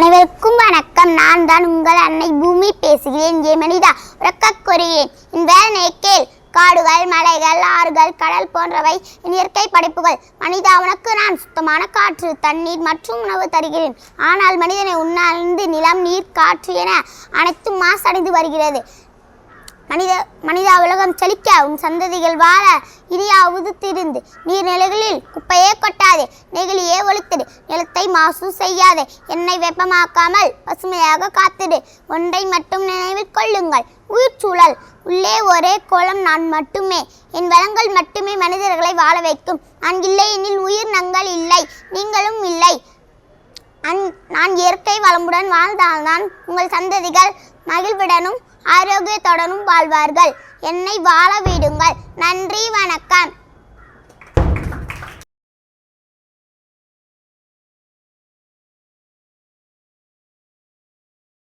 அனைவருக்கும் வணக்கம். நான் தான் உங்கள் அன்னை பூமி பேசுகிறேன். ஏ மனிதா, உறக்கக் கூறுகிறேன். என் வேதனை கேள். காடுகள், மலைகள், ஆறுகள், கடல் போன்றவை என் இயற்கை படைப்புகள். மனிதா, உனக்கு நான் சுத்தமான காற்று, தண்ணீர் மற்றும் உணவு தருகிறேன். ஆனால் மனிதனை உண்ணாழ்ந்து நிலம், நீர், காற்று என அனைத்தும் மாசடைந்து வருகிறது. மனிதா, உலகம் செழிக்க, உன் சந்ததிகள் வாழ இனியாவது திருந்து. நீர்நிலைகளில் குப்பையே கொட்டாதே, நெகிழியே ஒழித்திடு. நிலத்தை மாசு செய்யாதே, எண்ணெய் வெப்பமாக்காமல் பசுமையாக காத்திடு. ஒன்றை மட்டும் நினைவில் கொள்ளுங்கள், உயிர் சூழல். உள்ளே ஒரே கோலம் நான் மட்டுமே. என் வளங்கள் மட்டுமே மனிதர்களை வாழ வைக்கும். நான் இல்லை எனில் உயிர் நங்கள் இல்லை, நீங்களும் இல்லை. நான் இயற்கை வளமுடன் வாழ்ந்தால்தான் உங்கள் சந்ததிகள் மகிழ்வுடனும் ஆரோக்கியத்துடனும் வாழ்வார்கள். என்னை வாழ விடுங்கள். நன்றி, வணக்கம்.